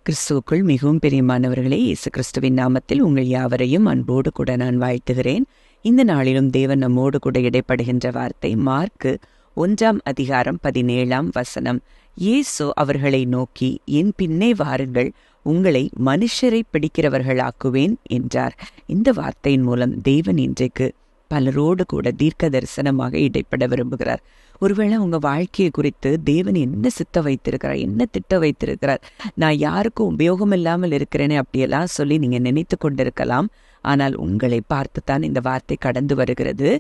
கிறிஸ்துவுக்குள் மிகவும் பிரியமானவர்களே, இயேசு கிறிஸ்துவின் நாமத்தில் உங்கள் யாவரையும் அன்போடு கூட நான் வாழ்த்துகிறேன். இந்த நாளிலும் தேவன் நம்மோடு கூட இடைப்படுகின்ற வார்த்தை மார்க்கு 1:17. இயேசு அவர்களை நோக்கி, என் பின்னே வாருங்கள், உங்களை மனுஷரை பிடிக்கிறவர்களாக்குவேன் என்றார். இந்த வார்த்தையின் மூலம் தேவன் இன்றைக்கு பலரோடு கூட தீர்க்க தரிசனமாக இடைப்பட விரும்புகிறார். ஒருவேளை உங்க வாழ்க்கையை குறித்து தேவன் என்ன சித்த வைத்திருக்கிறார், என்ன திட்ட வைத்திருக்கிறார், நான் யாருக்கும் உபயோகம் இல்லாமல் இருக்கிறேனே அப்படியெல்லாம் சொல்லி நீங்க நினைத்து கொண்டிருக்கலாம். ஆனால் உங்களை பார்த்துத்தான் இந்த வார்த்தை கடந்து வருகிறது.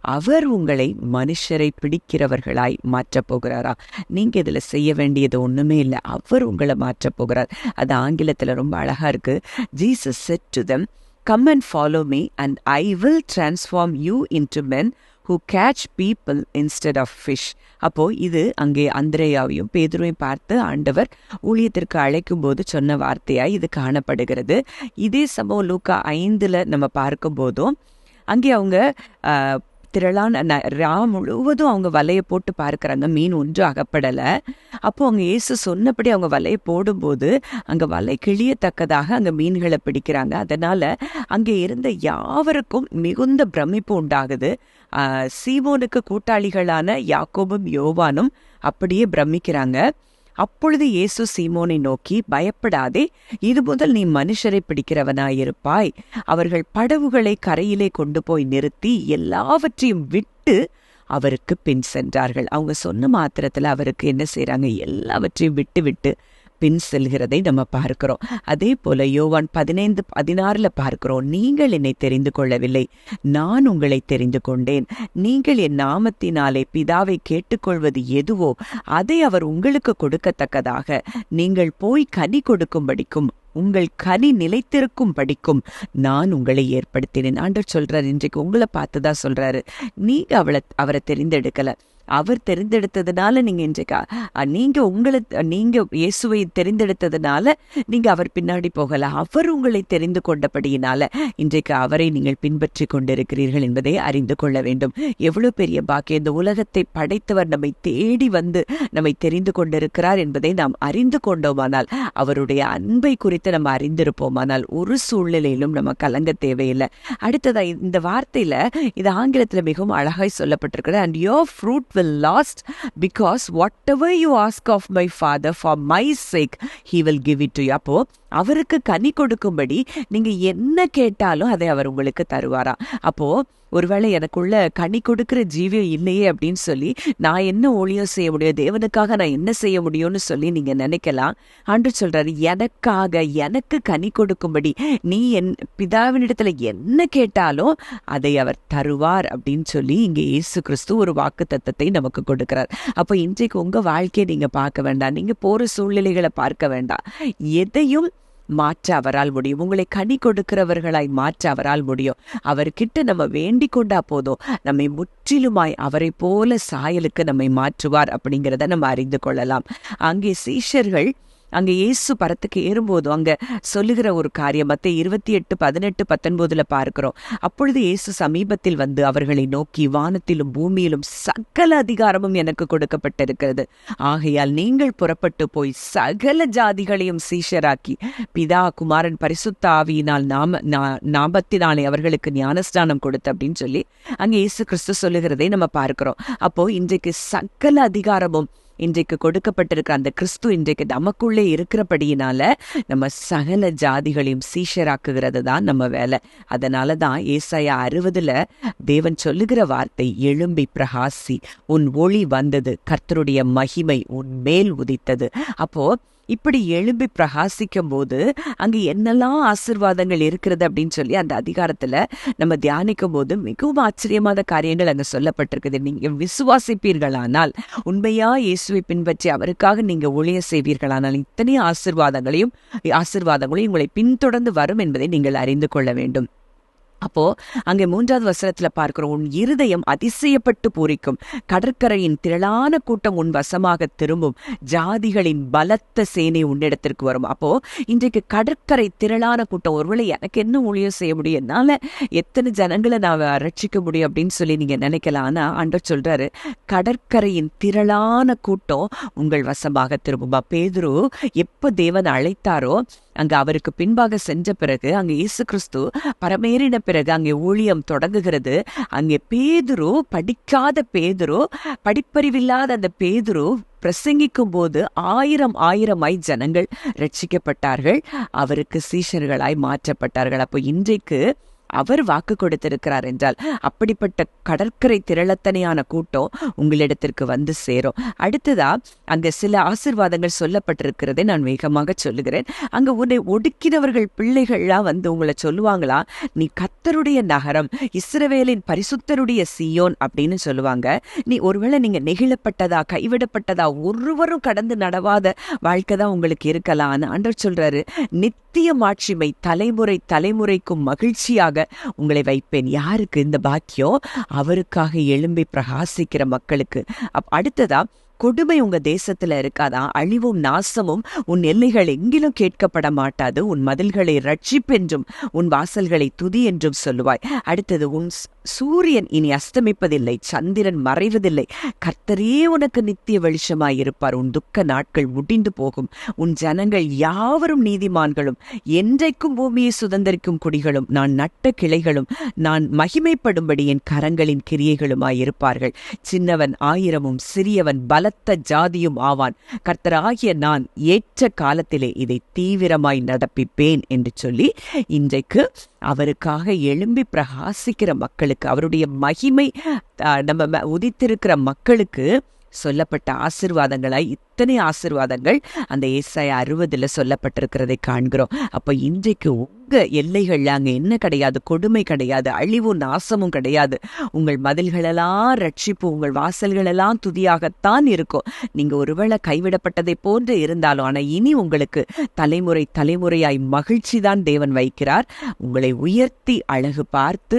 அவர் உங்களை மனுஷரை பிடிக்கிறவர்களாய் மாற்றப் போகிறாரா? நீங்க இதுல செய்ய வேண்டியது ஒண்ணுமே இல்லை. அவர் உங்களை மாற்றப் போகிறார். அது ஆங்கிலத்துல ரொம்ப அழகா இருக்கு. Jesus said to them, "Come and follow me, and I will transform you into men who catch people instead of fish." அப்போ இது அங்கே அந்திரேயாவையும் பேதுருவையும் பார்த்து ஆண்டவர் ஊழியத்திற்கு அழைக்கும் போது சொன்ன வார்த்தையாய் இது காணப்படுகிறது. இதே சம்பவம் லூக்கா 5 நம்ம பார்க்கும் போதும் அங்கே அவங்க திரளான முழுவதும் அவங்க வலையை போட்டு பார்க்கறாங்க, மீன் ஒன்றும் அகப்படலை. அப்போ அவங்க இயேசு சொன்னபடி அவங்க வலையை போடும்போது அங்கே வலை கிழியத்தக்கதாக அங்கே மீன்களை பிடிக்கிறாங்க. அதனால அங்கே இருந்த யாவருக்கும் மிகுந்த பிரமிப்பு உண்டாகுது. சீமோனுக்கு கூட்டாளிகளான யாக்கோபும் யோவானும் அப்படியே பிரமிக்கிறாங்க. அப்பொழுது இயேசு சீமோனை நோக்கி, பயப்படாதே, இது முதல் நீ மனுஷரை பிடிக்கிறவனாயிருப்பாய். அவர்கள் படவுகளை கரையிலே கொண்டு போய் நிறுத்தி எல்லாவற்றையும் விட்டு அவருக்கு பின் சென்றார்கள். அவங்க சொன்ன மாத்திரத்துல அவருக்கு என்ன செய்றாங்க? எல்லாவற்றையும் விட்டு விட்டு பின் செல்கிறதை நம்ம பார்க்கிறோம். அதே போல யோவான் 15:16 பார்க்கிறோம், நீங்கள் என்னை தெரிந்து கொள்ளவில்லை, நான் உங்களை தெரிந்து கொண்டேன். நீங்கள் என் நாமத்தினாலே பிதாவை கேட்டுக்கொள்வது எதுவோ அதை அவர் உங்களுக்கு கொடுக்கத்தக்கதாக நீங்கள் போய் கனி கொடுக்கும்படிக்கும் உங்கள் கனி நிலைத்திருக்கும் படிக்கும் நான் உங்களை ஏற்படுத்தினேன். ஆண்டவர் சொல்றாரு, இன்றைக்கு உங்களை பார்த்துதான் சொல்றாரு. நீங்க அவரை தெரிந்தெடுக்கல. அவர் தெரிந்தெடுத்ததுனால நீங்க இன்றைக்கு நீங்க இயேசுவை தெரிந்தெடுத்ததுனால நீங்க அவர் பின்னாடி போகல. அவர் உங்களை தெரிந்து கொண்டபடியினால இன்றைக்கு அவரை நீங்கள் பின்பற்றி கொண்டிருக்கிறீர்கள் என்பதை அறிந்து கொள்ள வேண்டும். எவ்வளவு பெரிய பாக்கியம்! இந்த உலகத்தை படைத்தவர் நம்மை தேடி வந்து நம்மை தெரிந்து கொண்டிருக்கிறார் என்பதை நாம் அறிந்து கொண்டோமானால், அவருடைய அன்பை குறித்து நம்ம அறிந்திருப்போமானால் ஒரு சூழ்நிலையிலும் நம்ம கலங்க தேவையில்லை. அடுத்ததா இந்த வார்த்தையில இது ஆங்கிலத்துல மிகவும் அழகாய் சொல்லப்பட்டிருக்கிறது. And your fruit will last, because whatever you ask of my Father for my sake he will give it to you. அப்போ அவருக்கு கனி கொடுக்கும்படி நீங்க என்ன கேட்டாலும் அதை அவர் உங்களுக்கு தருவாரா? அப்போ ஒருவேளை எனக்குள்ள கனி கொடுக்கிற ஜீவியம் இல்லையே அப்படின்னு சொல்லி நான் என்ன ஊழியம் செய்ய முடியும், தேவனுக்காக நான் என்ன செய்ய முடியும்னு சொல்லி நீங்க நினைக்கலாம். ஆண்டவர் சொல்றாரு, எனக்கு கனி கொடுக்கும்படி நீ என் பிதாவினிடத்துல என்ன கேட்டாலும் அதை அவர் தருவார் அப்படின்னு சொல்லி இங்க இயேசு கிறிஸ்து ஒரு வாக்கு தத்தத்தை நமக்கு கொடுக்கிறார். அப்போ இன்றைக்கு உங்க வாழ்க்கையை நீங்க பார்க்க வேண்டாம், நீங்க போற சூழ்நிலைகளை பார்க்க வேண்டாம். எதையும் மாற்ற அவரால் முடியும். உங்களை கனி கொடுக்கிறவர்களாய் மாற்ற அவரால் முடியும். அவர்கிட்ட நம்ம வேண்டிக் கொண்டா போதும், நம்மை முற்றிலுமாய் அவரை போல சாயலுக்கு நம்மை மாற்றுவார் அப்படிங்கிறத நம்ம அறிந்து கொள்ளலாம். அங்கே சீஷர்கள் அங்கே இயேசு பரத்துக்கு ஏறும்போது அங்க சொல்லுகிற ஒரு காரியம் மத்தேயு 28:18-19 பார்க்கிறோம். அப்பொழுது இயேசு சமீபத்தில் வந்து அவர்களை நோக்கி, வானத்திலும் பூமியிலும் சகல அதிகாரமும் எனக்கு கொடுக்கப்பட்டிருக்கிறது. ஆகையால் நீங்கள் புறப்பட்டு போய் சகல ஜாதிகளையும் சீஷராக்கி பிதா குமாரன் பரிசுத்த ஆவியினால் நாமத்தினாலே அவர்களுக்கு ஞானஸ்நானம் கொடுத்து அப்படின்னு சொல்லி அங்கே இயேசு கிறிஸ்து சொல்லுகிறதை நம்ம பார்க்கிறோம். அப்போ இன்றைக்கு சகல அதிகாரமும் இன்றைக்கு கொடுக்கப்பட்டிருக்கிற அந்த கிறிஸ்து இன்றைக்கு நமக்குள்ளே இருக்கிறபடியினால நம்ம சகல ஜாதிகளையும் சீஷராக்குகிறது தான் நம்ம வேலை. அதனால தான் ஏசாயா 60 தேவன் சொல்லுகிற வார்த்தை, எழும்பி பிரகாசி, உன் ஒளி வந்தது, கர்த்தருடைய மகிமை உன் மேல் உதித்தது. அப்போ இப்படி எழும்பி பிரகாசிக்கும் போது அங்கே என்னெல்லாம் ஆசீர்வாதங்கள் இருக்கிறது அப்படின்னு சொல்லி அந்த அதிகாரத்துல நம்ம தியானிக்கும் போது மிகவும் ஆச்சரியமான காரியங்கள் அங்க சொல்லப்பட்டிருக்குது. நீங்க விசுவாசிப்பீர்களானால், உண்மையா இயேசுவை பின்பற்றி அவருக்காக நீங்க ஊழியம் செய்வீர்களானால் இத்தனை ஆசீர்வாதங்களையும் உங்களை பின்தொடர்ந்து வரும் என்பதை நீங்கள் அறிந்து கொள்ள வேண்டும். அப்போ அங்கே 3வது வசனத்துல பார்க்கிறோம், உன் இருதயம் அதிசயப்பட்டு பூரிக்கும், கடற்கரையின் திரளான கூட்டம் உன் வசமாக திரும்பும், ஜாதிகளின் பலத்த சேனை உன்னிடத்திற்கு வரும். அப்போ இன்றைக்கு கடற்கரை திரளான கூட்டம், ஒருவேளை எனக்கு என்ன ஊழியம் செய்ய முடியும், என்னால எத்தனை ஜனங்களை நான் ரட்சிக்க முடியும் அப்படின்னு சொல்லி நீங்க நினைக்கலாம். ஆனா ஆண்டவர் சொல்றாரு, கடற்கரையின் திரளான கூட்டம் உங்கள் வசமாக திரும்புமா. பேதுரு எப்ப தேவன் அழைத்தாரோ அங்க அவருக்கு பின்பாக சென்ற பிறகு, அங்க இயேசு கிறிஸ்து பரமேறின பிறகு அங்கே ஊழியம் தொடங்குகிறது. அங்கே பேதுரு, படிக்காத பேதுரு, படிப்பறிவில்லாத அந்த பேதுரு பிரசங்கிக்கும் போது ஆயிரமாய் ஜனங்கள் ரட்சிக்கப்பட்டார்கள், அவருக்கு சீஷர்களாய் மாற்றப்பட்டார்கள். அப்போ இன்றைக்கு அவர் வாக்கு கொடுத்திருக்கிறார் என்றால் அப்படிப்பட்ட கடற்கரை திரளத்தனையான கூட்டம் உங்களிடத்திற்கு வந்து சேரும். அடுத்ததா அங்க சில ஆசீர்வாதங்கள் சொல்லப்பட்டிருக்கிறதை நான் வேகமாக சொல்லுகிறேன். அங்க உன்னை ஒடுக்கினவர்கள் பிள்ளைகள்லாம் வந்து உங்களை சொல்லுவாங்களா, நீ கர்த்தருடைய நகரம், இஸ்ரவேலின் பரிசுத்தருடைய சீயோன் அப்படின்னு சொல்லுவாங்க. நீ ஒருவேளை நீங்க நெகிழப்பட்டதா, கைவிடப்பட்டதா, ஒருவரும் கடந்து நடவாத வாழ்க்கை தான் உங்களுக்கு இருக்கலாம். ஆண்டவர் சொல்றாரு, நித்திய மாட்சிமை தலைமுறைக்கும் மகிழ்ச்சியாக உங்களை வைப்பேன். யாருக்கு இந்த பாக்கியம்? அவருக்காக எழும்பி பிரகாசிக்கிற மக்களுக்கு. அடுத்ததா, கொடுமை உங்க தேசத்துல இருக்காதா, அழிவும் நாசமும் உன் எல்லைகள் எங்கிலும் கேட்கப்பட மாட்டாது, உன் மதில்களை ரட்சிப்பென்றும் உன் வாசல்களை துதி என்றும் சொல்லுவாய். அடுத்தது, உன் சூரியன் இனி அஸ்தமிப்பதில்லை, சந்திரன் மறைவதில்லை, கர்த்தரே உனக்கு நித்திய வெளிச்சமாயிருப்பார், உன் துக்க நாட்கள் முடிந்து போகும், உன் ஜனங்கள் யாவரும் நீதிமான்களும், என்றைக்கும் பூமியை சுதந்தரிக்கும் குடிகளும், நான் நட்ட கிளைகளும், நான் மகிமைப்படும்படி என் கரங்களின் கிரியைகளுமாயிருப்பார்கள். சின்னவன் 1000 சிறியவன் பலத்த ஜாதியும் ஆவான், கர்த்தராகிய நான் ஏற்ற காலத்திலே இதை தீவிரமாய் நடப்பிப்பேன் என்று சொல்லி இன்றைக்கு அவருக்காக எழும்பி பிரகாசிக்கிற மக்களுக்கு, அவருடைய மகிமை நம்ம உதித்திருக்கிற மக்களுக்கு சொல்லப்பட்ட ஆசீர்வாதங்களாய் இத்தனை ஆசீர்வாதங்கள் அந்த ஏசாயா 60 சொல்லப்பட்டிருக்கிறதை காண்கிறோம். அப்ப இன்றைக்கு உங்க எல்லைகள்ல அங்க என்ன கிடையாது, கொடுமை கிடையாது, அழிவும் நாசமும் கிடையாது. உங்கள் மதில்களெல்லாம் ரட்சிப்பு, உங்கள் வாசல்களெல்லாம் துதியாகத்தான் இருக்கும். நீங்க ஒருவேளை கைவிடப்பட்டதை போன்று இருந்தாலும், ஆனா இனி உங்களுக்கு தலைமுறையாய் மகிழ்ச்சி தான் தேவன் வைக்கிறார். உங்களை உயர்த்தி அழகு பார்த்து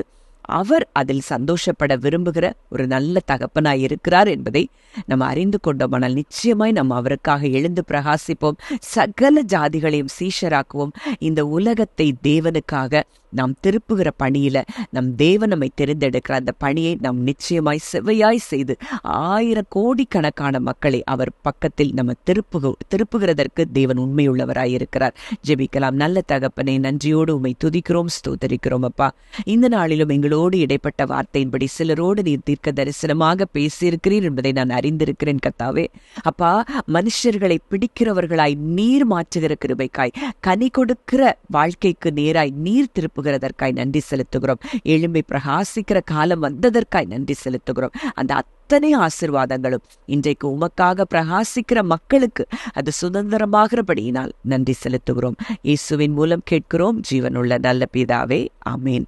அவர் அதில் சந்தோஷப்பட விரும்புகிற ஒரு நல்ல தகப்பனாய் இருக்கிறார் என்பதை நம்ம அறிந்து கொண்டோமானால் நிச்சயமாய் நம்ம அவருக்காக எழுந்து பிரகாசிப்போம், சகல ஜாதிகளையும் சீஷராக்குவோம். இந்த உலகத்தை தேவனுக்காக நாம் திருப்புகிற பணியில நம் தேவன் நம்மை தெரிந்தெடுக்கிற அந்த பணியை நாம் நிச்சயமாய் செவ்வையாய் செய்து 1000 கோடிக்கணக்கான மக்களை அவர் பக்கத்தில் நம்ம திருப்புகிறதற்கு தேவன் உண்மையுள்ளவராய் இருக்கிறார். ஜெபிக்கலாம். நல்ல தகப்பனே, நன்றியோடு உம்மை துதிக்கிறோம், ஸ்தோத்தரிக்கிறோம். அப்பா, இந்த நாளிலும் எங்களோடு இடைப்பட்ட வார்த்தையின்படி சிலரோடு நீர் தீர்க்க தரிசனமாக பேசியிருக்கிறீர் என்பதை நான் அறிந்திருக்கிறேன் கர்த்தாவே. அப்பா, மனுஷர்களை பிடிக்கிறவர்களாய் நீர் மாற்றுகிற கிருபைக்காய், கனி கொடுக்கிற வாழ்க்கைக்கு நேராய் நீர் திருப்புகிறதற்காய் நன்றி செலுத்துகிறோம். எழும்பி பிரகாசிக்கிற காலம் வந்ததற்காய் நன்றி செலுத்துகிறோம். அந்த அத்தனை ஆசீர்வாதங்களும் இன்றைக்கு உமக்காக பிரகாசிக்கிற மக்களுக்கு அது சுதந்திரமாகிறபடியினால் நன்றி செலுத்துகிறோம். இயேசுவின் மூலம் கேட்கிறோம், ஜீவனுள்ள நல்ல பிதாவே, ஆமேன்.